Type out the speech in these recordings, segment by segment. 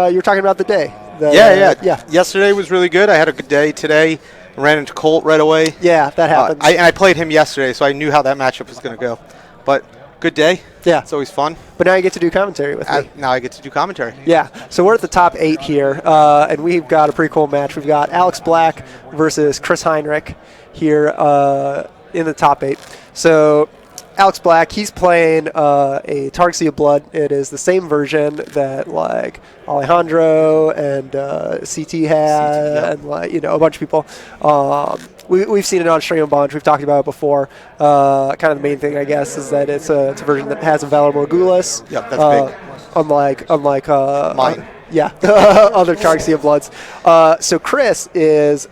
you were talking about the day. Yeah. Yesterday was really good. I had a good day today. Ran into Colt right away. Yeah, that happens. I played him yesterday, so I knew how that matchup was going to go. But good day. Yeah. It's always fun. But now you get to do commentary with me. Now I get to do commentary. Yeah. So we're at the top 8 here, and we've got a pretty cool match. We've got Alex Black versus Chris Heinrich here in the top 8. So Alex Black, he's playing a Targ Sea of Blood. It is the same version that like Alejandro and CT had, and a bunch of people. We've seen it on stream a bunch. We've talked about it before. Kind of the main thing, I guess, is that it's a version that has a Valor Morgulis. Yep, that's big. Unlike mine. Other Targ Sea of Bloods. So Chris is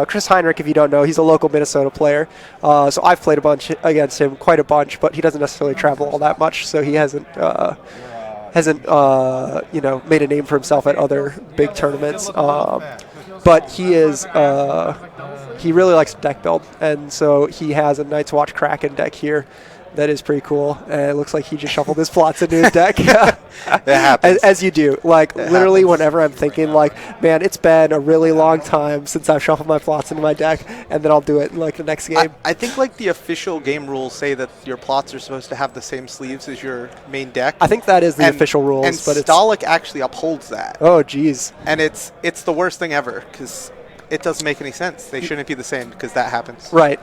Chris Heinrich, if you don't know. He's a local Minnesota player. So I've played a bunch against him, quite a bunch, but he doesn't necessarily travel all that much, so he hasn't made a name for himself at other big tournaments. But he is he really likes deck build, and so he has a Night's Watch Kraken deck here. That is pretty cool. And it looks like he just shuffled his plots into his deck. That happens. As you do. Literally, whenever I'm thinking, man, it's been a really long time since I've shuffled my plots into my deck, and then I'll do it in, the next game. I think, the official game rules say that your plots are supposed to have the same sleeves as your main deck. I think that is the official rules. And Stolic actually upholds that. Oh, geez. And it's the worst thing ever, because it doesn't make any sense. They shouldn't be the same because that happens. Right.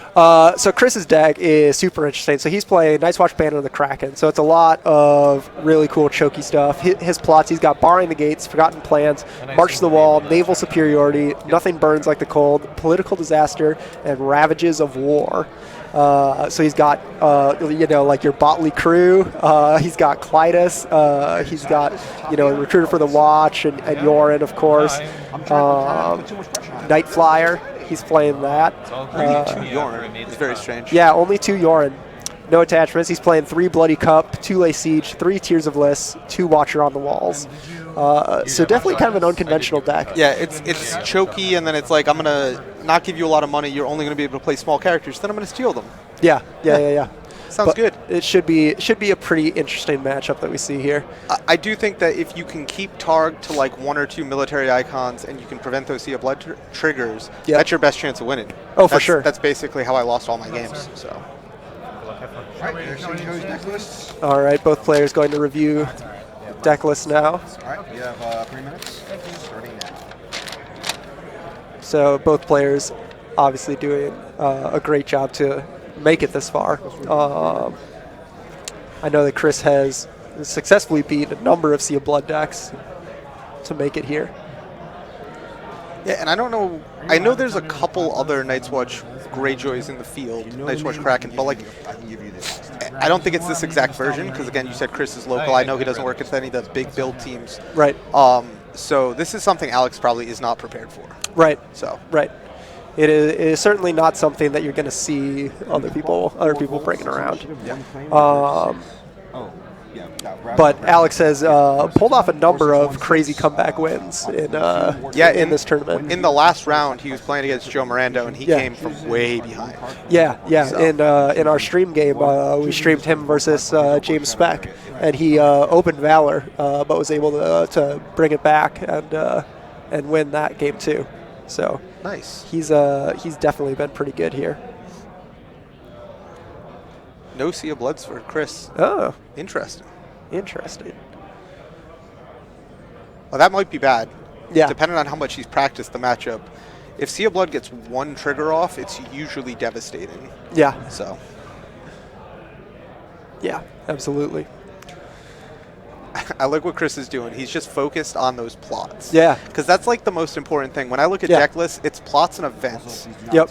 So Chris's deck is super interesting. So he's playing Night's Watch Banner of the Kraken. So it's a lot of really cool choky stuff. His plots, he's got Barring the Gates, Forgotten Plans, March to the Wall, Naval Superiority, Nothing Burns Like the Cold, Political Disaster, and Ravages of War. So he's got, your Botley crew. He's got Clytus. He's got, Recruiter for the Watch and Yorin, of course. Night Flyer. He's playing that. Only 2 Yorin. It's very strange. Yeah, only 2 Yorin. No attachments. He's playing 3 Bloody Cup, 2 Lay Siege, 3 Tears of Liss, 2 Watcher on the Walls. So definitely kind of an unconventional deck. Yeah, it's choky, and then it's like, I'm going to not give you a lot of money. You're only going to be able to play small characters. Then I'm going to steal them. Yeah. Sounds good. It should be a pretty interesting matchup that we see here. I do think that if you can keep Targ to 1 or 2 military icons and you can prevent those Sea of Blood triggers, that's your best chance of winning. Oh, for sure. That's basically how I lost all my games. So. All right, both players going to review deck list now. All right, you have 3 minutes starting now. So both players obviously doing a great job to make it this far. I know that Chris has successfully beat a number of Sea of Blood decks to make it here. Yeah, and I don't know. I know there's a couple other Night's Watch Greyjoys in the field, Night's Watch Kraken, but I don't think it's this exact version because again, you said Chris is local. I know he doesn't work at any of the big build teams. Right. So this is something Alex probably is not prepared for. Right. So. Right. It is certainly not something that you're going to see other people bringing around. But Alex has pulled off a number of crazy comeback wins in this tournament. In the last round, he was playing against Joe Miranda, and he came from way behind. Yeah. So. In our stream game, we streamed him versus James Speck, and he opened Valor, but was able to bring it back and win that game too. So nice. He's definitely been pretty good here. No Sea of Bloods for Chris. Oh, interesting. Well, that might be bad. Yeah. Depending on how much he's practiced the matchup. If Sea of Blood gets 1 trigger off, it's usually devastating. Yeah. So. Yeah, absolutely. I like what Chris is doing. He's just focused on those plots. Yeah. Because that's the most important thing. When I look at deck lists, it's plots and events. Yep.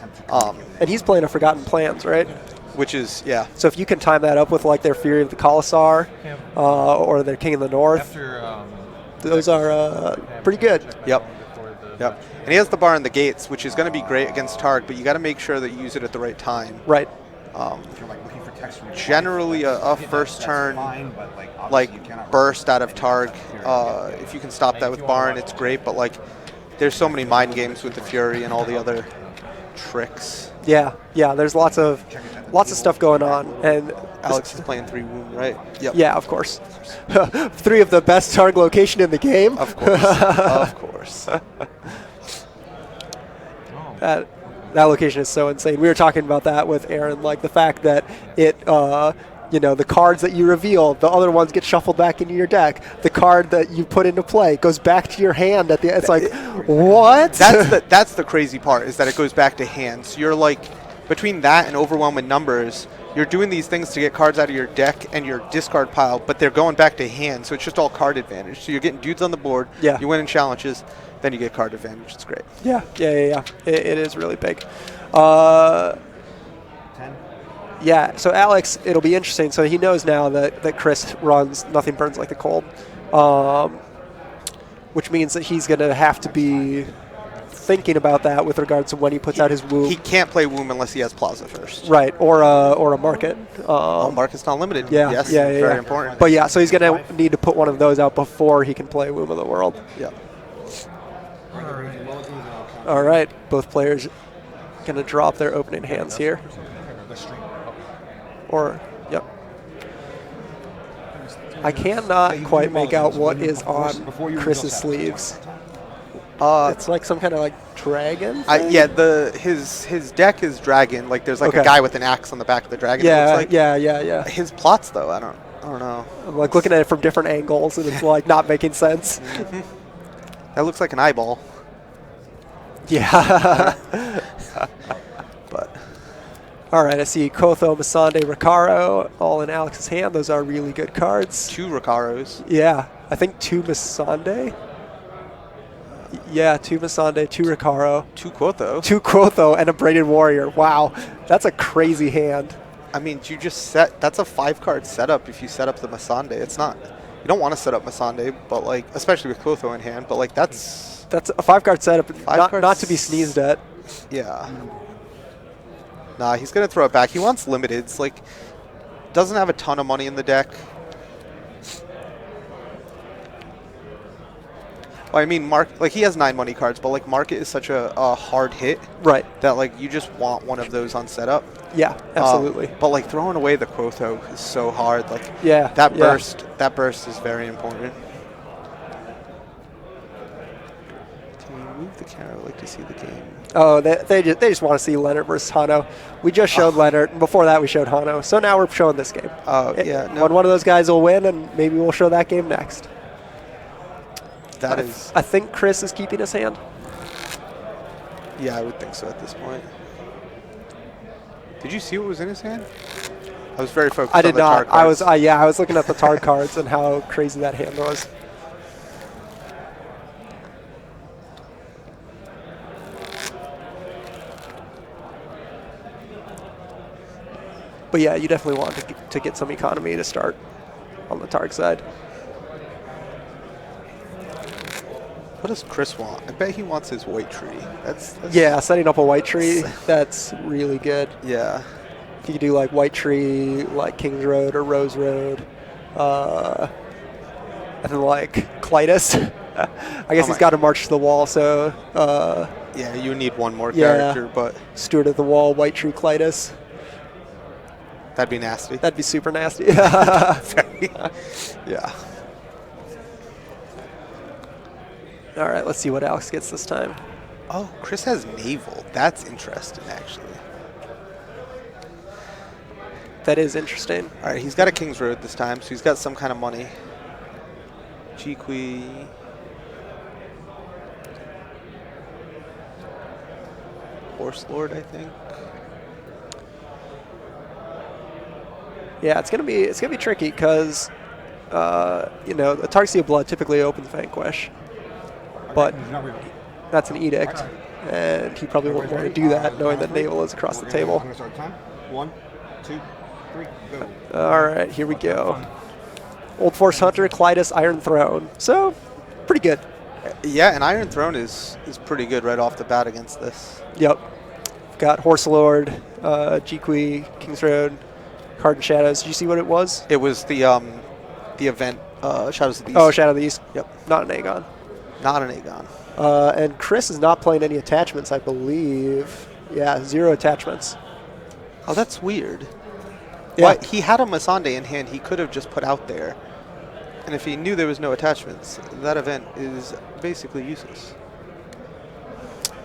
And he's playing a Forgotten Plans, right? Which is, yeah. So if you can time that up with their Fury of the Commissar or their King of the North, those are pretty good. Yep. And he has the Bar and the Gates, which is going to be great against Targ, but you got to make sure that you use it at the right time. Right. Generally, a first turn burst out of Targ. If you can stop that with Barn, it's great. But there's so many mind games with the Fury and all the other tricks. Yeah. There's lots of stuff going on, and Alex is playing 3 Womb, right? Yep. Yeah, of course. 3 of the best target location in the game. Of course. Of course. That location is so insane. We were talking about that with Aaron, like the fact that it, the cards that you reveal, the other ones get shuffled back into your deck. The card that you put into play goes back to your hand at the end. It's like, what? That's the crazy part, is that it goes back to hand. So you're like, between that and overwhelming numbers, you're doing these things to get cards out of your deck and your discard pile, but they're going back to hand, so it's just all card advantage. So you're getting dudes on the board, Yeah. you win in challenges, then you get card advantage. It's great. Yeah. It is really big. 10. Yeah, so Alex, it'll be interesting. So he knows now that Chris runs Nothing Burns Like the Cold, which means that he's going to have to be thinking about that with regards to when he puts out his Womb. He can't play Womb unless he has Plaza first. Right, or a Market. Market's not limited. Yeah, Yes, yeah, very important. But yeah, so he's going to need to put one of those out before he can play Womb of the World. Yeah. All right, both players going to drop their opening hands here. Yep. I cannot quite make out what is on Chris's sleeves. It's like some kind of like dragon thing? Yeah, his deck is dragon. Like there's like a Okay. guy with an axe on the back of the dragon. it Yeah, looks like. yeah. His plots though, I don't know. I'm like looking at it from different angles, and it's like not making sense. That looks like an eyeball. Yeah. But All right, I see Kotho, Masande, Recaro, all in Alex's hand. Those are really good cards. 2 Recaros. Yeah, I think 2 Masande. Yeah, 2 Masande, 2 Recaro, 2 Quotho. 2 Kotho, and a Braided Warrior. Wow, that's a crazy hand. I mean, that's a 5-card setup if you set up the Masande. It's not, you don't want to set up Masande, but like, especially with Quotho in hand, but like that's a 5-card setup, cards. not to be sneezed at. Yeah. Nah, he's going to throw it back. He wants limiteds. Like, doesn't have a ton of money in the deck. Well, I mean, he has 9 money cards, but like Market is such a hard hit. Right. That like you just want one of those on setup. Yeah, absolutely. But like throwing away the Quotho is so hard. Like that burst is very important. Can we move the camera? I'd like to see the game. Oh, they just want to see Leonard versus Hano. We just showed Leonard, and before that we showed Hano. So now we're showing this game. Yeah. No, One of those guys will win, and maybe we'll show that game next. I think Chris is keeping his hand. Yeah, I would think so at this point. Did you see what was in his hand? I was very focused. I did on the not. Tar cards. I was looking at the Tar cards and how crazy that hand was. But yeah, you definitely want to get some economy to start on the Targ side. What does Chris want? I bet he wants his white tree. That's Yeah, setting up a white tree, that's really good. Yeah. If you could do like white tree, like Kings Road or Rose Road, and then like Clytus. I guess he's got to march to the wall, so. Yeah, you need one more character, but. Steward of the Wall, white tree Clytus. That'd be nasty. That'd be super nasty. Yeah. All right, let's see what Alex gets this time. Oh, Chris has Naval. That's interesting, actually. That is interesting. All right, he's got a King's Road this time, so he's got some kind of money. Jiqui. Horse Lord, I think. Yeah, it's gonna be tricky because the Tarxia of Blood typically opens Vanquish, but that's an edict, and he probably won't want to do that, knowing that Naval is across the table. 1, 2, 3, go. All right, here we go. Old Force Hunter, Clytus, Iron Throne. So, pretty good. Yeah, and Iron Throne is pretty good right off the bat against this. Yep. Got Horse Lord, Jiqui, Kings Road, Card and Shadows. Did you see what it was? It was the event, Shadows of the East. Oh, Shadow of the East. Yep. Not an Aegon. Not an Aegon. And Chris is not playing any attachments, I believe. Yeah, 0 attachments. Oh, that's weird. Yeah. But he had a Masande in hand he could have just put out there. And if he knew there was no attachments, that event is basically useless.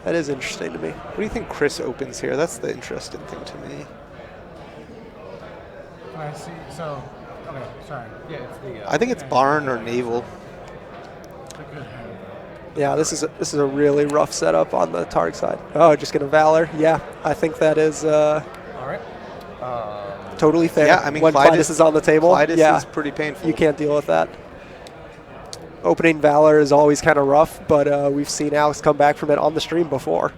That is interesting to me. What do you think Chris opens here? That's the interesting thing to me. I see. So, okay, sorry. Yeah, it's the. I think it's Barn or Naval. It's a good hand. Yeah, this is a really rough setup on the Targ side. Oh, just gonna Valor. Yeah, I think that is All right. totally fair. Yeah, I mean, when Clytus is on the table, Clytus yeah, is pretty painful. you can't deal with that. Opening Valor is always kind of rough, but we've seen Alex come back from it on the stream before.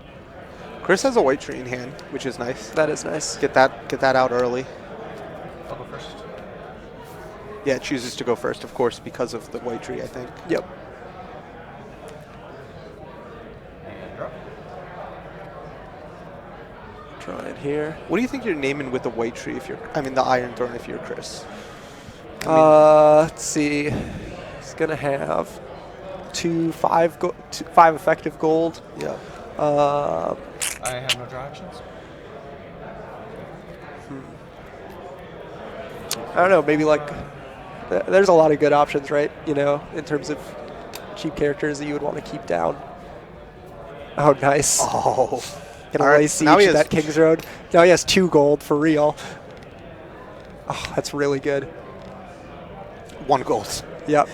Chris has a white tree in hand, which is nice. That is nice. Get that out early. I'll go first. Yeah, it chooses to go first, of course, because of the white tree, I think. Yep. And drop. Trying here. What do you think you're naming with the white tree if you're, I mean, the Iron Throne if you're Chris? Let's see. He's gonna have five effective gold. Yeah. I have no draw actions. I don't know. Maybe like there's a lot of good options, right? You know, in terms of cheap characters that you would want to keep down. Oh, nice. Oh. Gonna All right, lay so now siege he to has that King's Road. Now he has 2 gold for real. Oh, that's really good. 1 gold. Yep.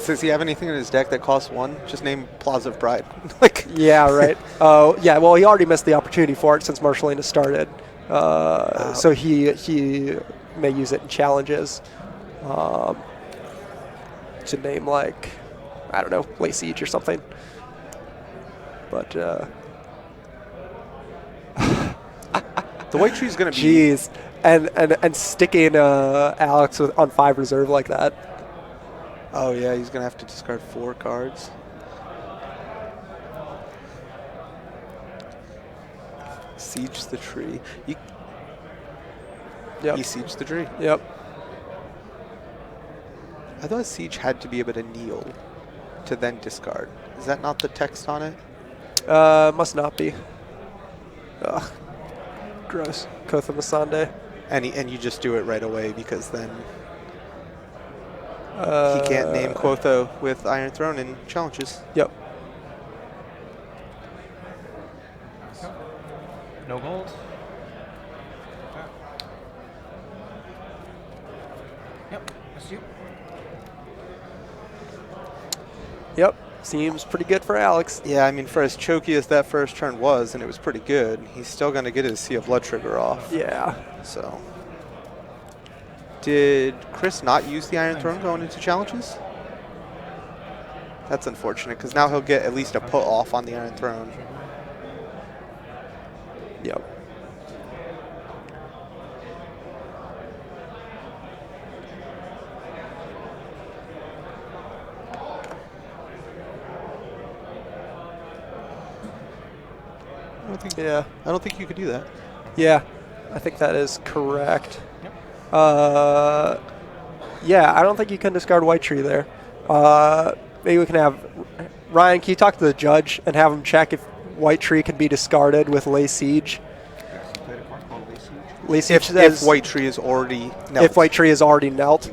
Does he have anything in his deck that costs 1? Just name Plaza of Pride. Like. Yeah, right. Oh, yeah. Well, he already missed the opportunity for it since Marshall has started. So he may use it in challenges to name like, I don't know, Lay Siege or something. But The white tree is going to be. jeez, and sticking Alex on 5 reserve like that. Oh yeah, he's going to have to discard 4 cards. Siege the tree. He Yep. siege the tree. Yep. I thought siege had to be able to kneel to then discard. Is that not the text on it? Must not be. Ugh. Gross. Kotha Masande. And you just do it right away because then he can't name Quotho with Iron Throne in challenges. Yep. No gold. Yep, that's you. Yep. Seems pretty good for Alex. Yeah, I mean, for as choky as that first turn was, and it was pretty good, he's still going to get his Sea of Blood trigger off. Yeah. So, did Chris not use the Iron Throne going into challenges? That's unfortunate, because now he'll get at least a put off on the Iron Throne. Yep. Yeah. I don't think you could do that. Yeah. I think that is correct. Yep. Yeah, I don't think you can discard White Tree there. Maybe we can have Ryan, can you talk to the judge and have him check if White Tree can be discarded with Lay Siege? Lay Siege If says White Tree is already knelt. if White Tree is already knelt.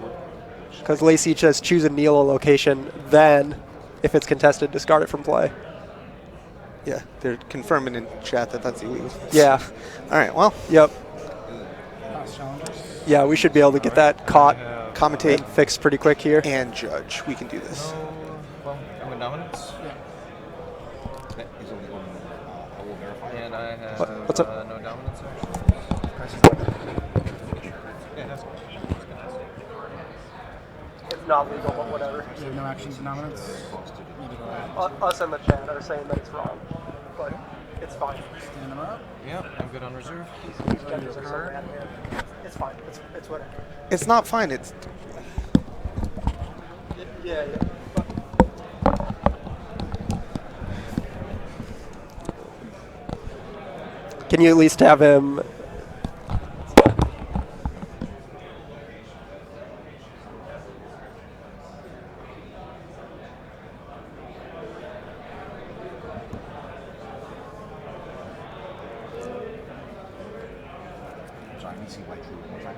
Because Lay Siege says choose a kneel location, then if it's contested, discard it from play. Yeah, they're confirming in chat that that's illegal. Yeah. All right, well, Yep. Pass challenges. Yeah, we should be able to get that caught commentate and fixed pretty quick here. and judge. We can do this. Well, I'm with dominance. And I have What's up? no dominance actions. Yeah, that's It's not legal, but whatever. You have no actions and dominance? Need to go ahead. Us in the chat are saying that it's wrong, but it's fine. Stand them up. Yeah, I'm good on reserve. These judges are so mad, man. It's fine. It's whatever. It's not fine. It's Yeah. Can you at least have him? you see white tree one more time?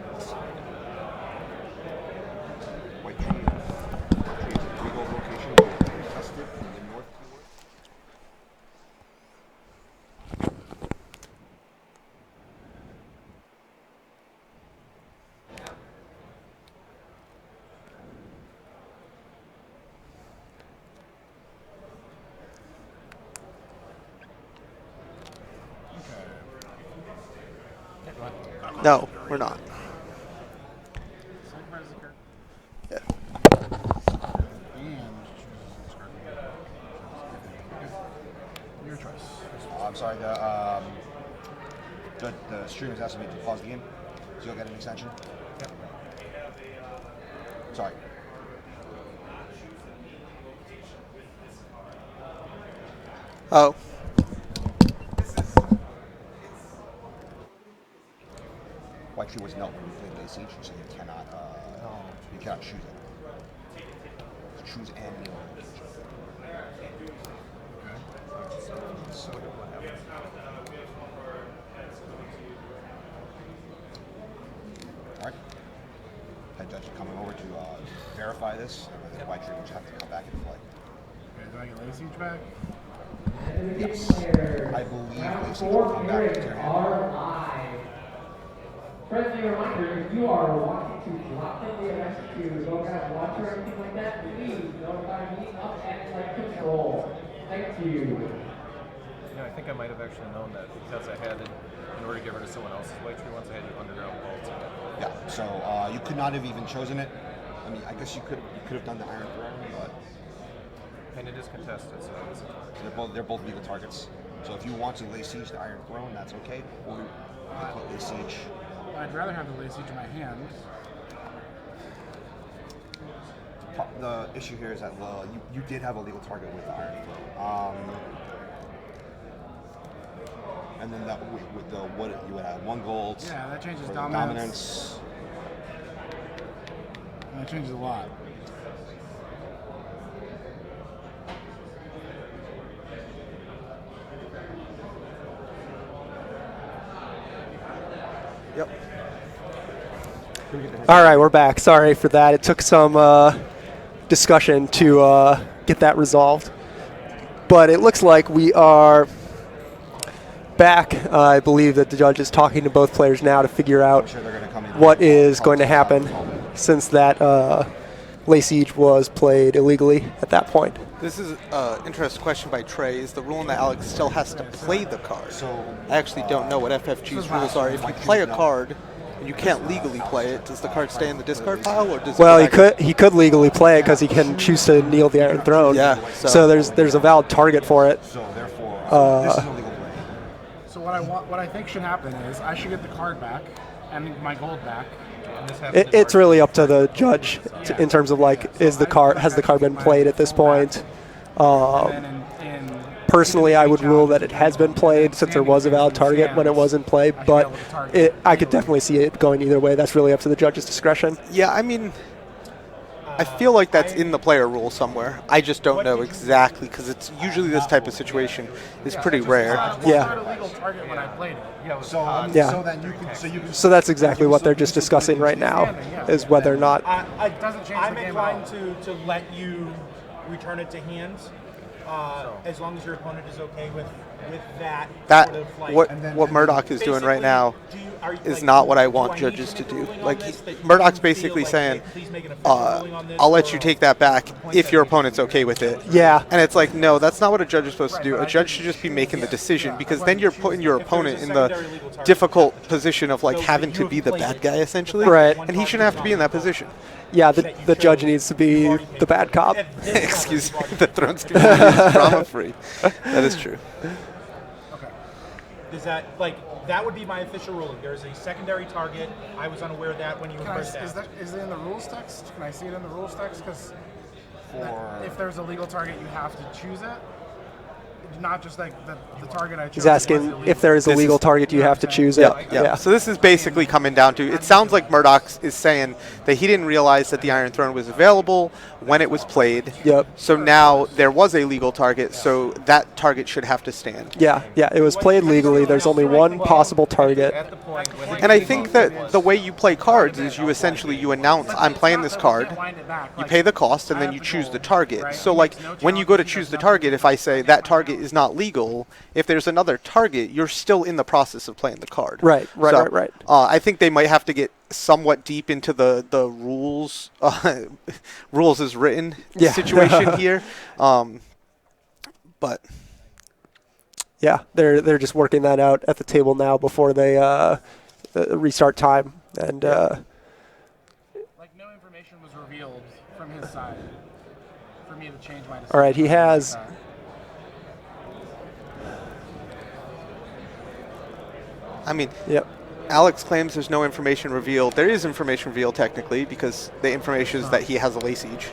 White tree. Tree is a 3-gold location. Tested in the north keyword. No, we're not. Yeah. Your choice. I'm sorry, the stream is asking me to pause the game, so you'll get an extension. Yep. Sorry. Oh. White tree was no when you play base siege, so you cannot choose it. Choose and kneel. Alright. Head judge is coming over to verify this, and then white tree will just have to come back and play. Okay, do I get lay siege back? Yes. I believe lay siege will come back into your hand. Friendly reminder, if you are wanting to drop in the event to go grab lunch or anything like that, please notify me up at flight control. Thank you. You know, I think I might have actually known that because I had it, in order to get rid of someone else's white tree, once I had you underground vault. Yeah, so you could not have even chosen it. I mean, I guess you could have done the Iron Throne, but And it is contested, so it's they're both legal targets. So if you want to lay siege to Iron Throne, that's okay. Or you can put lay siege. I'd rather have the lay siege in my hand. The issue here is that you did have a legal target with the Iron Throne. And then that with the what you would have 1 gold. Yeah, that changes for the dominance. That changes a lot. Yep. All right, we're back. Sorry for that. It took some discussion to get that resolved. But it looks like we are back. I believe that the judge is talking to both players now to figure out what is going to happen since that lay siege was played illegally at that point. This is an interesting question by Trey. Is the rule that Alex still has to play the card? I actually don't know what FFG's rules are. If you play a card and you can't legally play it, does the card stay in the discard pile, or does Well, it he could legally play it because he can choose to kneel the Iron Throne. Yeah. So there's a valid target for it. So therefore, this is a legal play. So what I think should happen is I should get the card back and my gold back. and this happens in It's March. really up to the judge in terms of like, has the card been played at this point? And then in Personally, I would rule that it has been played since there was a valid target when it was in play, but I could definitely see it going either way. That's really up to the judge's discretion. Yeah, I mean, I feel like that's in the player rule somewhere. I just don't know exactly because it's usually this type of situation is pretty rare. Yeah. a legal target when I played it. Yeah, it was So Yeah. so then you can So that's exactly what they're just discussing right now, is whether or not. Doesn't change I'm the game inclined at all. to let you return it to hands, as long as your opponent is okay with that. That sort of like, what Murdoch is doing right now is like, not what I do want need judges to to make a do. ruling on Like this that Murdoch's you basically feel saying, like, hey, please make an official ruling on this, I'll let or you take that back point if that your you- opponent's okay with it. Yeah. And it's like, no, that's not what a judge is supposed to do. A judge should just be making the decision, because then you're putting your opponent in the difficult position of like having to be the bad guy essentially. Right. And he shouldn't have to be in that position. Yeah, the judge needs to be the bad cop. Excuse me, the Thrones community is drama free. That is true. Okay. Is that like that would be my official ruling? There's a secondary target. I was unaware of that when you were first asked. Is it in the rules text? Can I see it in the rules text? Because For if there's a legal target, you have to choose it. not just like the target I chose. He's asking if there is a This legal is- target, you have to choose it. Yeah. So this is basically coming down to, it sounds like Murdoch is saying that he didn't realize that the Iron Throne was available when it was played. Yep. So now there was a legal target, so that target should have to stand. Yeah, it was played legally. There's only one possible target. At the point when And I think that the way you play cards is you essentially you announce, I'm playing this card, you pay the cost, and then you choose the target. So like when you go to choose the target, if I say that target is not legal, if there's another target, you're still in the process of playing the card. Right. I think they might have to get somewhat deep into the rules, rules as written situation here. But yeah, they're just working that out at the table now before they restart time. And Like no information was revealed from his side for me to change my decision. all right, he has. I mean, Yep. Alex claims there's no information revealed. There is information revealed technically because the information is that he has a lay siege.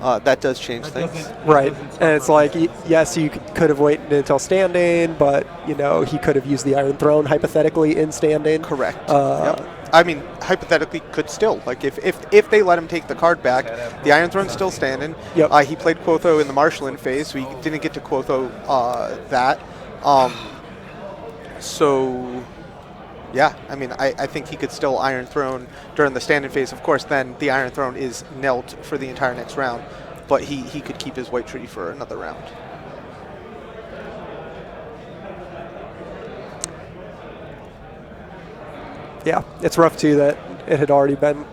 That does change things. Right, and it's like, yes, you could have waited until standing, but he could have used the Iron Throne hypothetically in standing. Correct. Yep. I mean, hypothetically, could still if they let him take the card back, the Iron Throne's still standing. Yep. He played Quotho in the Marshland phase, so he didn't get to Quotho that. So. Yeah, I mean, I think he could still Iron Throne during the standing phase. Of course, then the Iron Throne is knelt for the entire next round, but he could keep his White Treaty for another round. Yeah, it's rough too that it had already been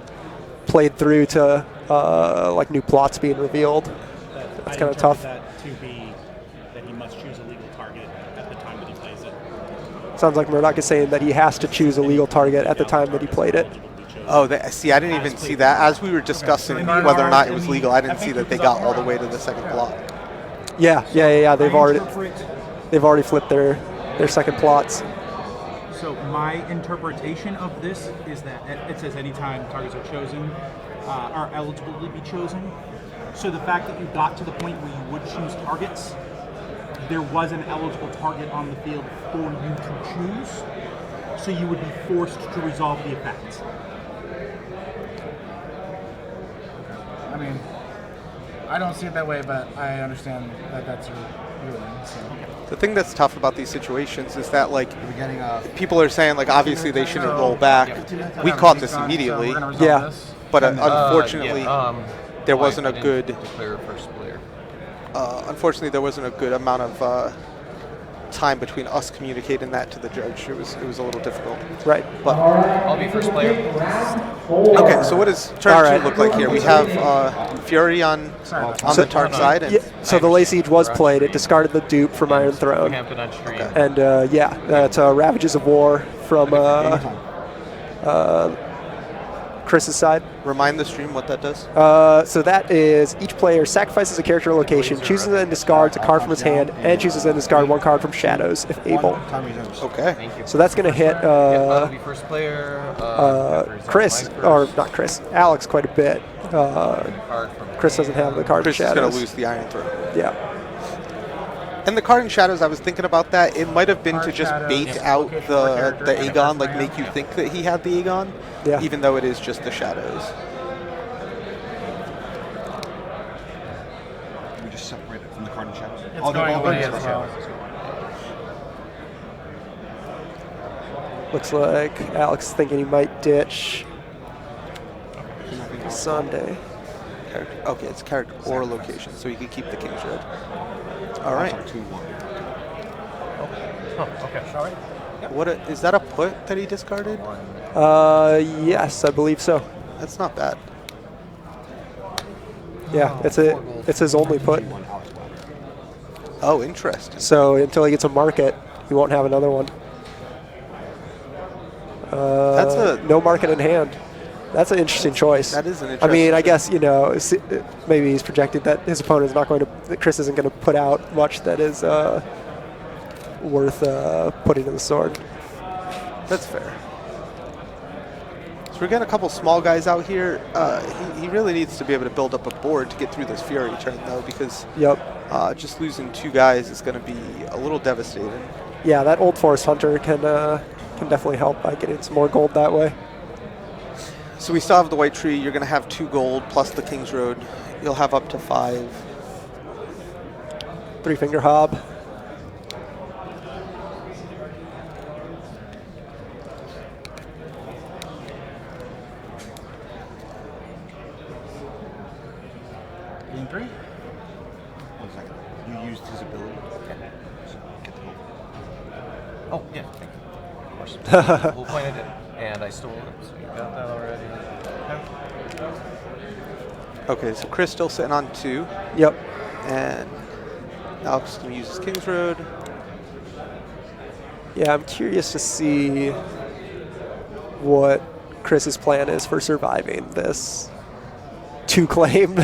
played through to like new plots being revealed. That's kind of tough. That to be that he must choose a legal target at the time that he plays it. Sounds like Murdoch is saying that he has to choose a legal target at the time that he played it. Oh, see, I didn't even see that. As we were discussing whether or not it was legal, I didn't see that they got all the way to the second plot. Yeah. They've already flipped their second plots. So my interpretation of this is that it says anytime targets are chosen, are eligible to be chosen. So the fact that you got to the point where you would choose targets, there was an eligible target on the field for you to choose, so you would be forced to resolve the effect. I mean, I don't see it that way, but I understand that that's your ruling. So. The thing that's tough about these situations is that, like, We're getting people are saying, like, obviously they shouldn't roll back. We caught this immediately, Yeah. but unfortunately, there wasn't a I didn't good. declare first player. Unfortunately, there wasn't a good amount of time between us communicating that to the judge. It was a little difficult. Right. But I'll be first player. okay, so what does turn All two right. look like here? We have Fury on the Tark side, and So the Lay Siege was played. It discarded the dupe from Iron Throne. Hampton on stream. And that's Ravages of War from Chris's side. remind the stream what that does. So that is each player sacrifices a character location, chooses and discards a card from his hand, and chooses and discard one card from Shadows if able. Okay. Thank you. So that's going to hit I'll be first player. Chris, or not Chris, Alex quite a bit. Card from Chris doesn't have the card Chris in is going Shadows. to lose the Iron Throne. Yeah. And the card in Shadows, I was thinking about that. It might have been to Card just Shadows, bait yeah. out Location for character the and a Aegon, like person make you think that he had the Aegon, Yeah. even though it is just the Shadows. We just separate it from the card and shadows. It's Oh, they're going all away going as to well. Looks like Alex is thinking he might ditch Sunday. Character. Okay, it's character or location, so you can keep the King's Red. All right. Is that a put that he discarded? Yes, I believe so. That's not bad. Yeah, it's his only put. Oh, interesting. So until he gets a market, he won't have another one. That's a No market in hand. That's an interesting choice. That is an I interesting mean, I choice. guess, maybe he's projected that his opponent is not going to, that Chris isn't going to put out much that is worth putting in the sword. That's fair. So we're getting a couple small guys out here. He really needs to be able to build up a board to get through this Fury turn, though, because just losing 2 guys is going to be a little devastating. Yeah, that Old Forest Hunter can definitely help by getting some more gold that way. So we still have the White Tree. You're going to have 2 gold plus the King's Road. You'll have up to 5. 3-finger Hob. Game 3? 1 second. You used his ability. Okay. So get the gold. Oh, yeah, thank you. Of course. Whole point I did. And I stole it, so you got that already. Okay, so Chris still sitting on 2. Yep. And Alex is going to use his King's Road. Yeah, I'm curious to see what Chris's plan is for surviving this 2-claim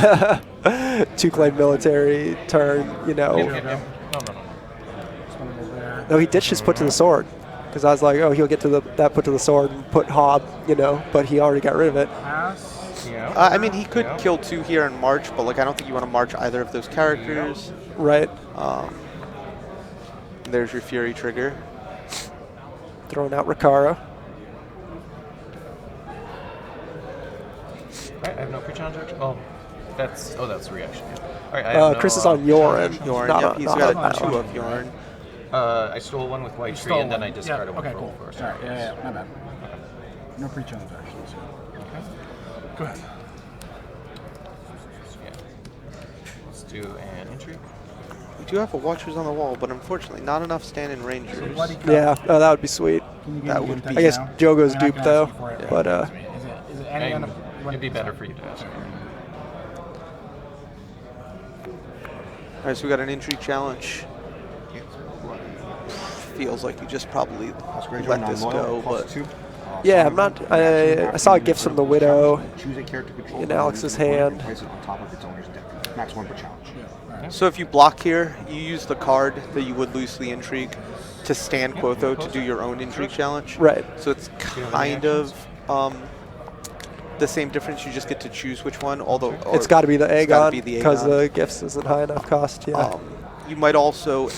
military turn, you know. No. No, he ditched his put to the sword. Because I was like, oh, he'll get to that put to the sword and put Hob, you know, but he already got rid of it. I mean, he could kill 2 here and march, but like I don't think you want to march either of those characters. Right. There's your Fury trigger. Throwing out Ricaro. Alright, I have no pre-challenge action. Oh, that's reaction. Alright, I have Chris no, is on Yorn. Yorn, Not yep, on- he's not got on 2 Battle. of Yorn. I stole 1 with White Tree, and then I discarded 1 Okay, for cool. Forest. All right, yeah, my bad. No pre-challenge actions. Okay. Go ahead. Yeah. Let's do an intrigue. We do have a Watchers on the Wall, but unfortunately not enough standing Rangers. Bloody cup. Yeah, that would be sweet. Can you give that me would intent be- I guess now? Jogo's I mean, I duped, can though, ask you for it, but, Is it any And kind of... it'd be better for you to ask. All right, so we got an intrigue challenge. Feels like you just probably let this go, but Yeah, I'm not. I saw gifts from the Widow Choose a character control in Alex's hand. Place it on top of its owner's deck. Max 1 per challenge. so if you block here, you use the card that you would lose the intrigue to stand Quotho to do your own intrigue challenge. Right. So it's kind of the same difference. You just get to choose which one. Although It's got to be the it's gotta be Aegon the because Aegon. the gifts isn't high enough cost. Yeah. You might also.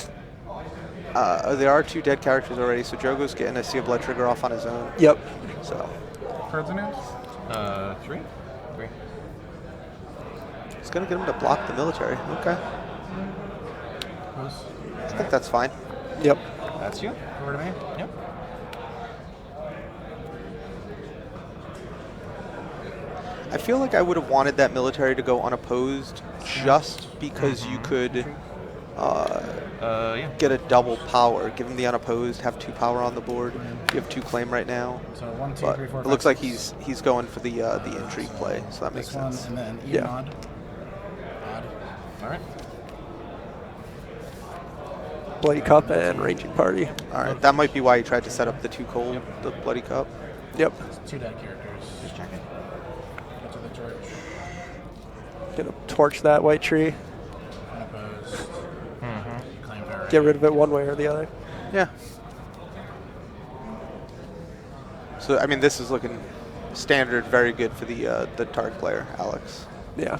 There are 2 dead characters already, so Jogo's getting a Sea of Blood trigger off on his own. Yep. So Cards in hand? 3. it's gonna get him to block the military. Okay, I think that's fine. Yep. That's you. Over to me? Yep. I feel like I would have wanted that military to go unopposed, just because you could Yeah. get a double power. Give him the unopposed, have 2 power on the board. You have 2 claim right now. So 1, 2, But 3, 4, it 5, looks like 6. he's going for the intrigue play, so that makes This one, sense. and then Yeah. Odd. Alright. Bloody Cup and Raging Party. All right, that might be why he tried to set up the 2 cold, the Bloody Cup. Yep. 2 dead characters. Just checking. Get to the torch. Gonna torch that White Tree. Unopposed. Claim very. Get rid of it one way or the other. Yeah. So I mean, this is looking standard, very good for the target player, Alex. Yeah.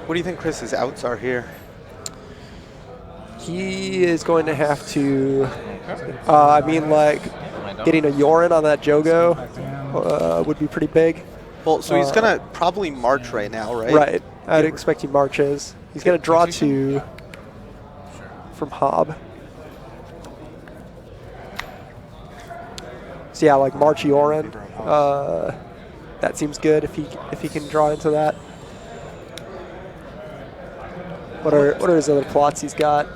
What do you think Chris's outs are here? He is going to have to. I mean, like getting a Yorin on that Jogo would be pretty big. Well, so he's gonna probably march right now, right? Right. I'd expect he marches. He's going to draw 2 from Hob. So yeah, like March Yorin. That seems good if he can draw into that. What are his other plots he's got?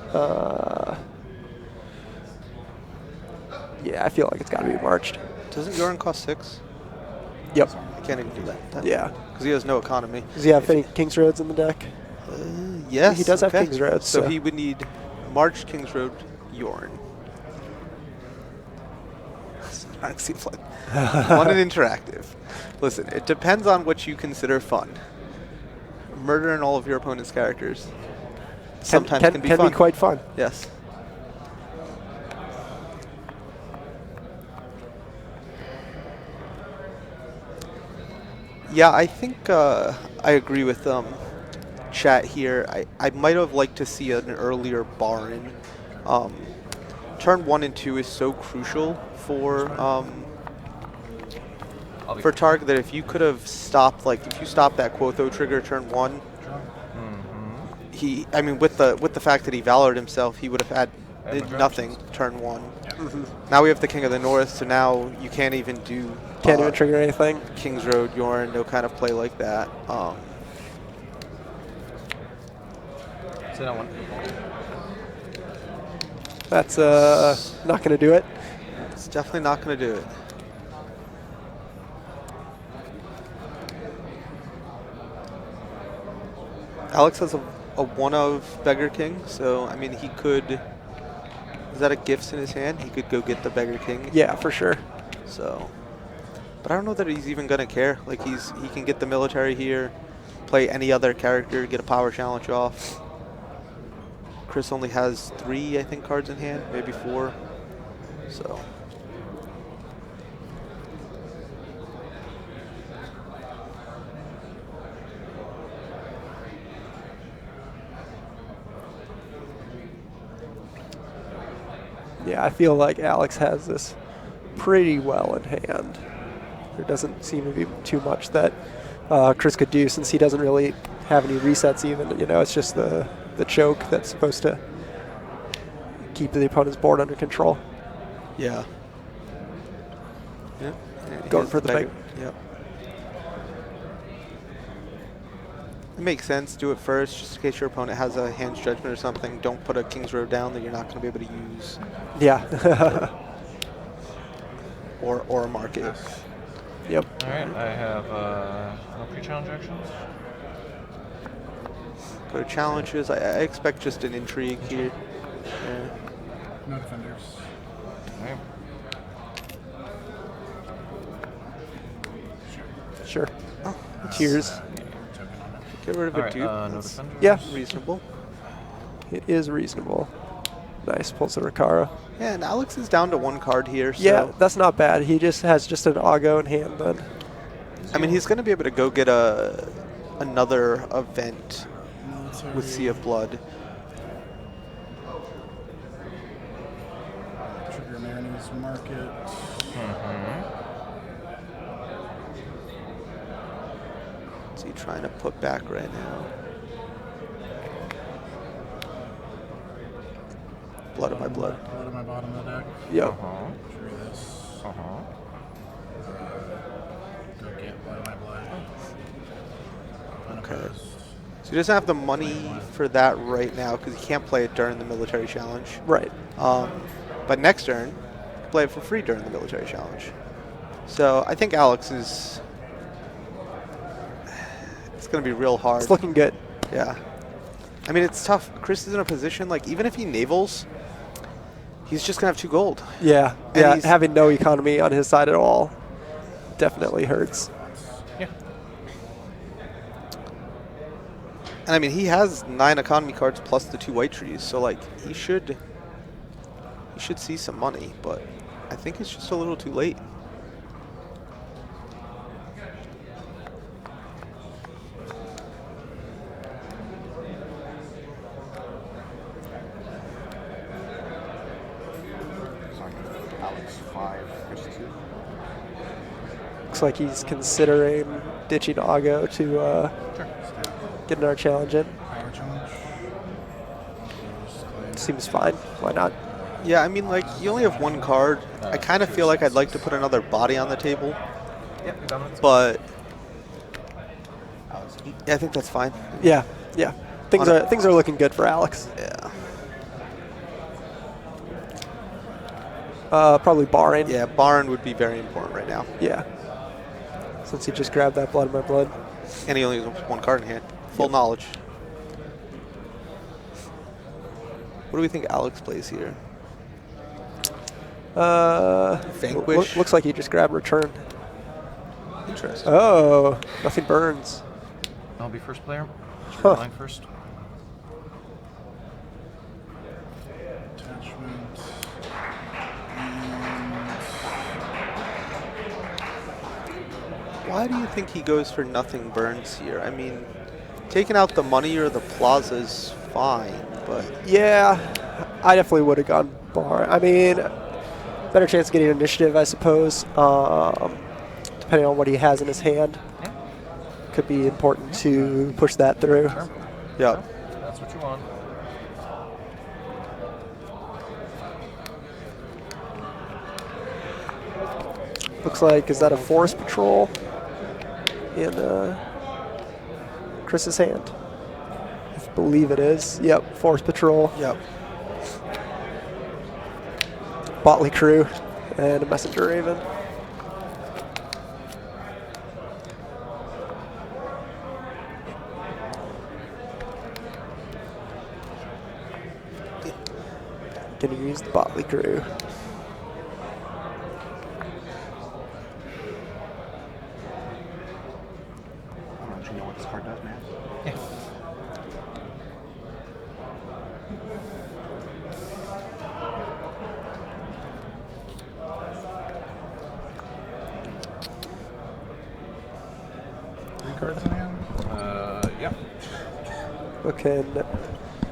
Yeah, I feel like it's got to be marched. Doesn't Yorin cost 6? Yep. I can't even do that. Yeah. Because he has no economy. Does he have any King's Roads in the deck? Yes. He does have okay. King's Roads. So he would need March, King's Road, Yorin. That seems like fun and interactive. Listen, it depends on what you consider fun. Murdering all of your opponent's characters. sometimes can be can fun. be quite fun. Yes. Yeah, I think I agree with chat here. I might have liked to see an earlier Baron. Turn 1 and 2 is so crucial for target that if you could have stopped, like if you stopped that Quotho trigger turn 1, I mean with the fact that he valored himself, he would have had did nothing turn 1. Now we have the King of the North, so now you can't even do Can't even trigger anything. King's Road, Yorn, no kind of play like that. So that one. That's not going to do it. It's definitely not going to do it. Alex has a one of Beggar King, so I mean he could. Is that a gifts in his hand? He could go get the Beggar King. Yeah, for sure. So, but I don't know that he's even gonna care. Like he can get the military here, play any other character, get a power challenge off. Chris only has 3, I think, cards in hand, maybe 4. So. Yeah, I feel like Alex has this pretty well in hand. There doesn't seem to be too much that Chris could do since he doesn't really have any resets even. You know, it's just the choke that's supposed to keep the opponent's board under control. Yeah. Yep. Going for the big. Yep. It makes sense. Do it first, just in case your opponent has a hand's judgment or something. Don't put a King's Road down that you're not going to be able to use. Yeah. or mark it. Yep. All right, I have no pre-challenge actions. Go to challenges. I expect just an intrigue here. Yeah. No defenders. All right. Sure. Cheers. Get rid of All a right, dupe. no That's defenders. Yeah. reasonable. It is reasonable. Nice. Pulls the Ricaro. Yeah, and Alex is down to 1 card here. So Yeah, that's not bad. He just has just an Augo in hand then. I mean, he's going to be able to go get another event with Sea of Blood. Trigger Marinese Market. What's he trying to put back right now? Blood of my blood. Blood of my bottom of the deck. Yep. Trigger this. Go get blood of my blood. Okay. Unopposed. So he doesn't have the money for that right now because he can't play it during the military challenge. Right. But next turn, play it for free during the military challenge. So I think Alex is. It's going to be real hard. It's looking good. Yeah. I mean, it's tough. Chris is in a position, like, even if he navels, he's just going to have 2 gold. Yeah. And Yeah. he's- Having no economy on his side at all definitely hurts. Yeah. And I mean, he has 9 economy cards plus the 2 white trees, so like he should see some money, but I think it's just a little too late. Alex 5, Chris 2. Looks like he's considering ditching Augo to get another challenge in. Power challenge. Seems fine. Why not? Yeah, I mean, like, you only have 1 card. I kind of feel like I'd like to put another body on the table, Yep, dominance. but Alex 8. yeah, I think that's fine. Yeah. Yeah. Things are looking good for Alex. Yeah. Probably barring. Yeah, Baron would be very important right now. Yeah. Since he just grabbed that blood of my blood. And he only has 1 card in hand. Full knowledge. What do we think Alex plays here? Vanquish? Looks like he just grabbed return. Interesting. Oh, nothing burns. I'll be first player. Huh. Mine first. Why do you think he goes for nothing burns here? I mean, taking out the money or the plaza is fine, but Yeah, I definitely would have gone bar. I mean, better chance of getting initiative, I suppose, depending on what he has in his hand. Could be important to push that through. yeah. That's what you want. Looks like, is that a forest patrol in Chris's hand? I believe it is. Yep, forest patrol. Yep. Botley crew and a messenger raven. Gonna use the Botley crew. Don't you know what this card does, man? Three cards in hand. Yeah. Okay,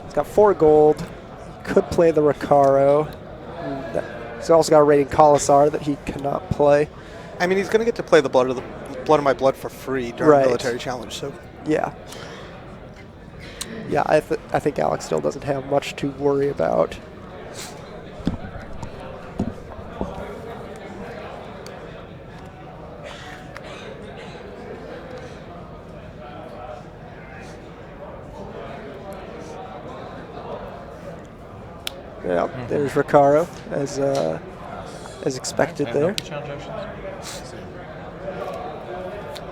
he's got 4 gold. Could play the Recaro. He's also got a rating Commissar that he cannot play. I mean, he's going to get to play the blood of my blood for free during Right. military challenge. So Yeah. Yeah, I think Alex still doesn't have much to worry about. Yeah, there's Recaro as expected I there. have no challenge actions.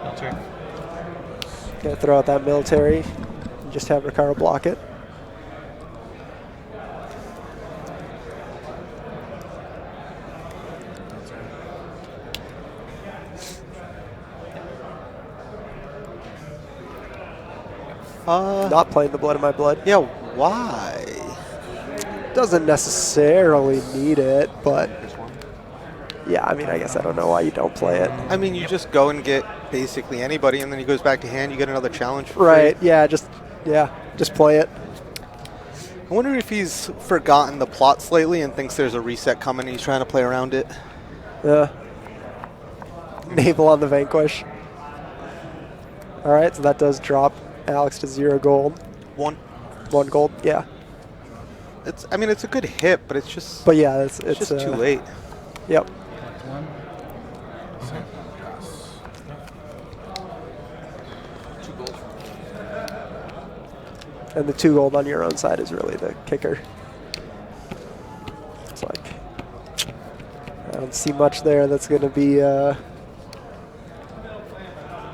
Military. Gonna throw out that military and just have Recaro block it. Not playing the blood of my blood. yeah, why? Doesn't necessarily need it, but This one? yeah, I mean, I guess I don't know why you don't play it. I mean, you just go and get basically anybody, and then he goes back to hand. You get another challenge for Right, free. yeah, just play it. I wonder if he's forgotten the plot slightly and thinks there's a reset coming. And he's trying to play around it. Yeah. Naval on the Vanquish. All right, so that does drop Alex to 0 gold. 1. 1 gold, yeah. I mean, it's a good hit, but it's just But yeah, it's just too late. Yep. One. Yes. 2 gold. And the 2 gold on your own side is really the kicker. It's like, I don't see much there that's going to be,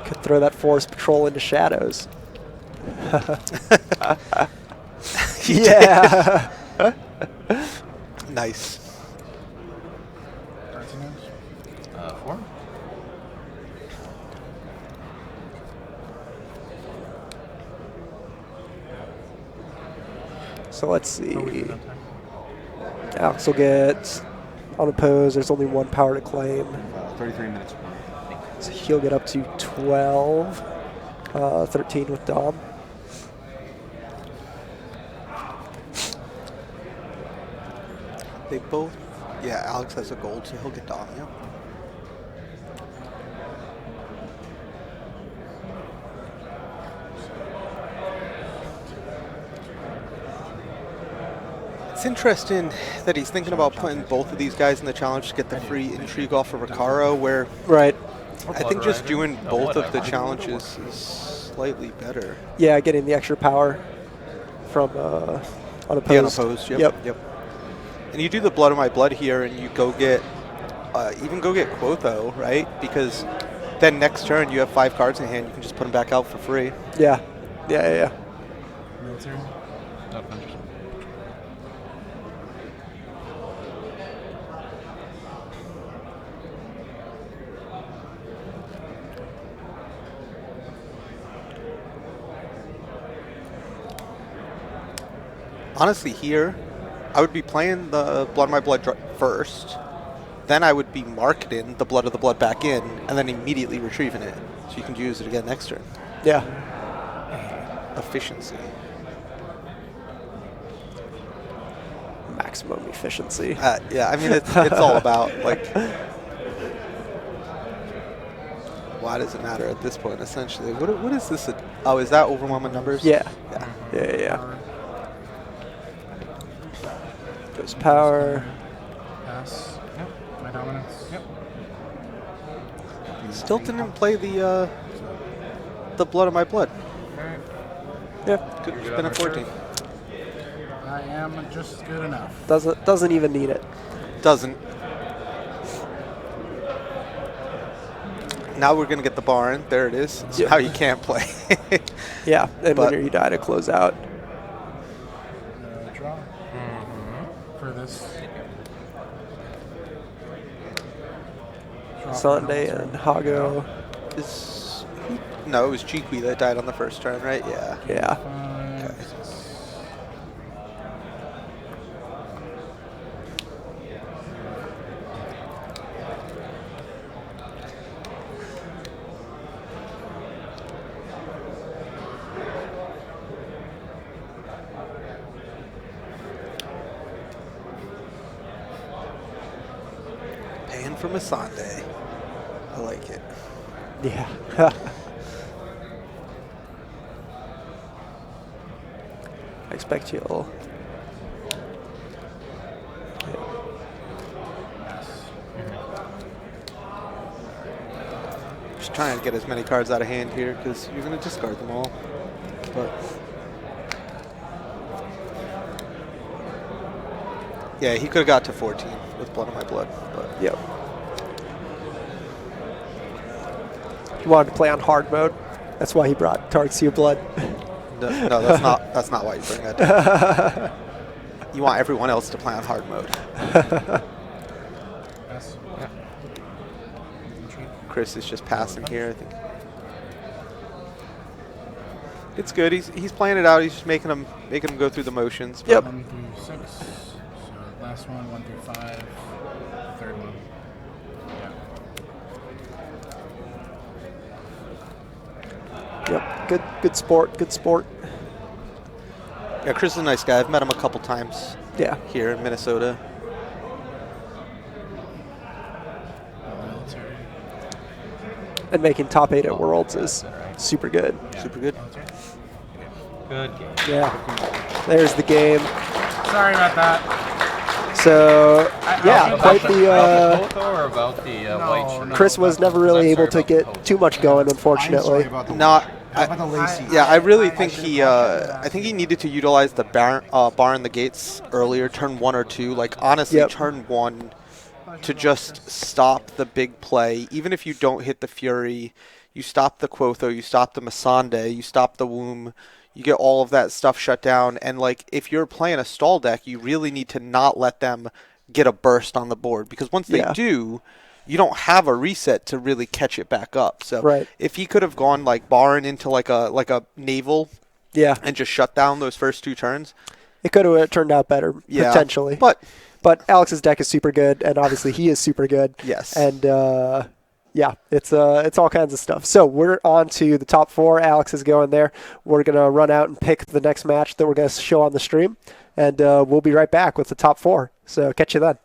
could throw that forest patrol into shadows. Yeah. Nice. Cards in hand. 4. So let's see. Alex will get unopposed. There's only 1 power to claim. 33 minutes. So he'll get up to 12. 13 with Dom. They both. Yeah, Alex has a gold, so he'll get Dom. Yeah. It's interesting that he's thinking about putting both of these guys in the challenge to get the free intrigue off of Recaro, where Right. I think just doing both of the challenges is slightly better. Yeah, getting the extra power from unopposed. The unopposed, yep. Yep. Yep. And you do the blood of my blood here, and you go get, even go get Quotho, right? Because then next turn you have 5 cards in hand, you can just put them back out for free. Yeah. Yeah. Military. Not punches. Honestly, here, I would be playing the blood of my blood first, then I would be marketing the Blood of the Blood back in, and then immediately retrieving it, so you can use it again next turn. Yeah. Efficiency. Maximum efficiency. Yeah, I mean, it's all about, like, why does it matter at this point, essentially? What is this? Oh, is that overwhelming numbers? Yeah. Yeah. Yeah. Goes power. Pass. Yep. My dominance. Yep. Still didn't play the Blood of My Blood. Okay. Yeah. Could have been a 14. I am just good enough. Doesn't even need it. Doesn't. Now we're going to get the barn. There it is. So Yeah. now you can't play. Yeah. And But- when you die to close out. Draw. For this. Draw for Sunday another and turn. Hago. No, it was Cheeky that died on the first turn, right? Yeah. Yeah. 5, 6. Paying for Masande. I like it. Yeah. I expect you'll. Just trying to get as many cards out of hand here because you're going to discard them all. But yeah, he could have got to 14 with Blood of My Blood. But Yep. He wanted to play on hard mode. That's why he brought Tarxia Blood. no, that's not why you bring that down. You want everyone else to play on hard mode. Pass. Chris is just passing here, I think. It's good. He's playing it out. He's just making them go through the motions. but- Yep. 1 through 6. So last one, 1 through 5. Third one. Yeah. Yep. Good sport. Good sport. Yeah, Chris is a nice guy. I've met him a couple times Yeah. here in Minnesota. Military. And making top 8 at Worlds is super good. Super good. Good game. Yeah. There's the game. Sorry about that. So, yeah, About quite About the. Photo or about the No, white shirt? no. Chris was never really I'm sorry able to about get the too much going, I'm sorry unfortunately. about the Not. How about the lacy? Yeah, I really think I think he needed to utilize the bar in the gates earlier, turn 1 or 2. Like honestly, Yep. turn 1 to just stop the big play. Even if you don't hit the Fury, you stop the Quotho, you stop the Masande, you stop the Womb. You get all of that stuff shut down. And like if you're playing a stall deck, you really need to not let them get a burst on the board because once they Yeah. do, you don't have a reset to really catch it back up. So Right. if he could have gone like barring into like a naval Yeah. and just shut down those first 2 turns, It could have turned out better, yeah, potentially. But But Alex's deck is super good, and obviously he is super good. yes, And yeah, it's all kinds of stuff. So we're on to the top 4. Alex is going there. We're gonna run out and pick the next match that we're gonna show on the stream, and we'll be right back with the top 4. So catch you then.